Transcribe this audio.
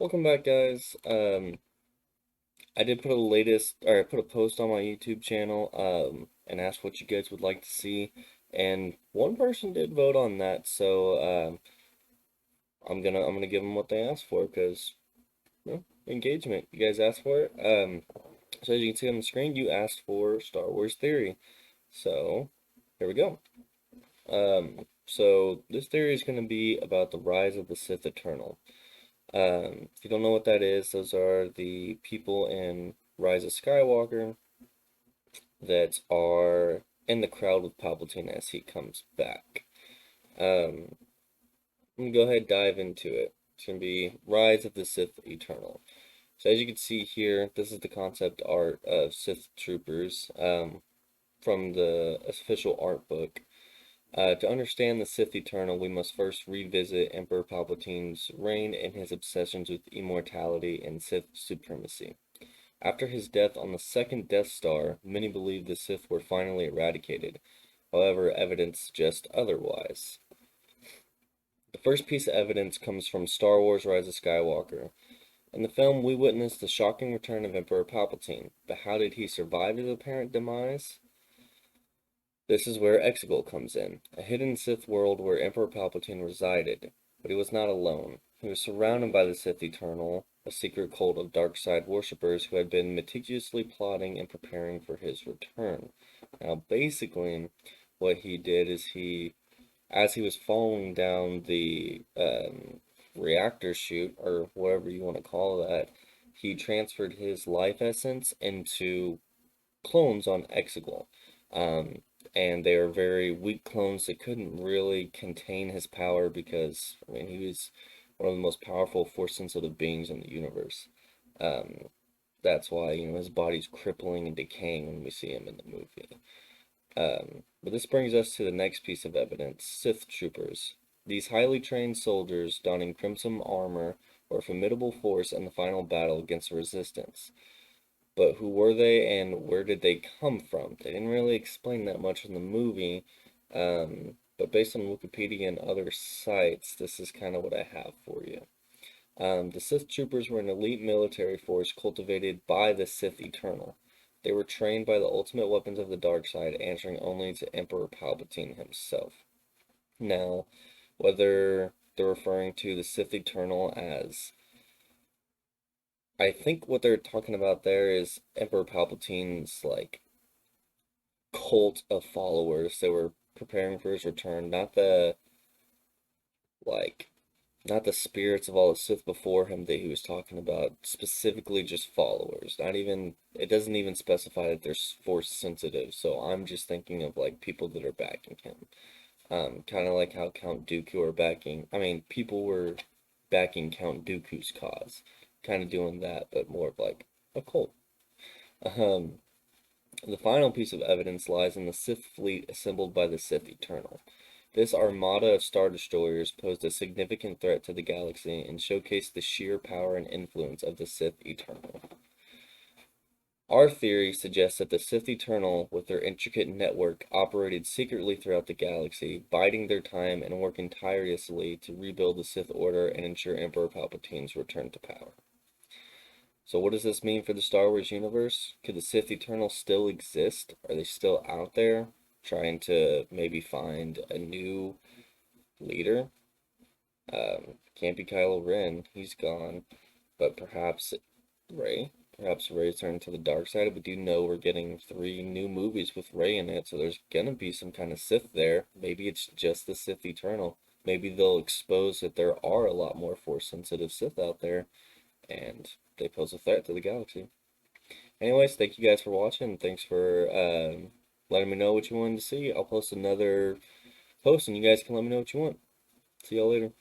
Welcome back, guys. I did put I put a post on my YouTube channel, and asked what you guys would like to see, and one person did vote on that, so I'm gonna give them what they asked for, because engagement. You guys asked for it. So as you can see on the screen, you asked for Star Wars theory. So here we go. So this theory is gonna be about the rise of the Sith Eternal. If you don't know what that is, those are the people in Rise of Skywalker that are in the crowd with Palpatine as he comes back. I'm gonna go ahead and dive into it. It's gonna be Rise of the Sith Eternal. So as you can see here, this is the concept art of Sith Troopers from the official art book. To understand the Sith Eternal, we must first revisit Emperor Palpatine's reign and his obsessions with immortality and Sith supremacy. After his death on the second Death Star, many believed the Sith were finally eradicated. However, evidence suggests otherwise. The first piece of evidence comes from Star Wars Rise of Skywalker. In the film, we witness the shocking return of Emperor Palpatine, but how did he survive his apparent demise? This is where Exegol comes in, a hidden Sith world where Emperor Palpatine resided, but he was not alone. He was surrounded by the Sith Eternal, a secret cult of dark side worshippers who had been meticulously plotting and preparing for his return. Now, basically, what he did is as he was falling down the reactor chute, or whatever you want to call that, he transferred his life essence into clones on Exegol. And they were very weak clones that couldn't really contain his power because, I mean, he was one of the most powerful force-sensitive beings in the universe. Um, that's why, his body's crippling and decaying when we see him in the movie. But this brings us to the next piece of evidence, Sith Troopers. These highly trained soldiers, donning crimson armor, were a formidable force in the final battle against the Resistance. But who were they and where did they come from? They didn't really explain that much in the movie, but based on Wikipedia and other sites, this is kind of what I have for you. The Sith Troopers were an elite military force cultivated by the Sith Eternal. They were trained by the ultimate weapons of the dark side, answering only to Emperor Palpatine himself. Now, whether they're referring to the Sith Eternal as, I think what they're talking about there is Emperor Palpatine's like cult of followers that were preparing for his return, like not the spirits of all the Sith before him that he was talking about, specifically just followers. Not even, it doesn't even specify that they're force sensitive, so I'm just thinking of like people that are backing him. Kind of like how Count Dooku are backing, I mean, people were backing Count Dooku's cause. Kind of doing that, but more of like a cult. Um, the final piece of evidence lies in the Sith fleet assembled by the Sith Eternal. This armada of Star Destroyers posed a significant threat to the galaxy and showcased the sheer power and influence of the Sith Eternal. Our theory suggests that the Sith Eternal, with their intricate network, operated secretly throughout the galaxy, biding their time and working tirelessly to rebuild the Sith Order and ensure Emperor Palpatine's return to power. So what does this mean for the Star Wars universe? Could the Sith Eternal still exist? Are they still out there trying to maybe find a new leader? Can't be Kylo Ren, he's gone. But perhaps Rey? Perhaps Rey's turned to the dark side. We do know we're getting 3 new movies with Rey in it, so there's gonna be some kind of Sith there. Maybe it's just the Sith Eternal. Maybe they'll expose that there are a lot more Force-sensitive Sith out there, and they pose a threat to the galaxy. Anyways, thank you guys for watching. Thanks for letting me know what you wanted to see. I'll post another post and you guys can let me know what you want. See y'all later.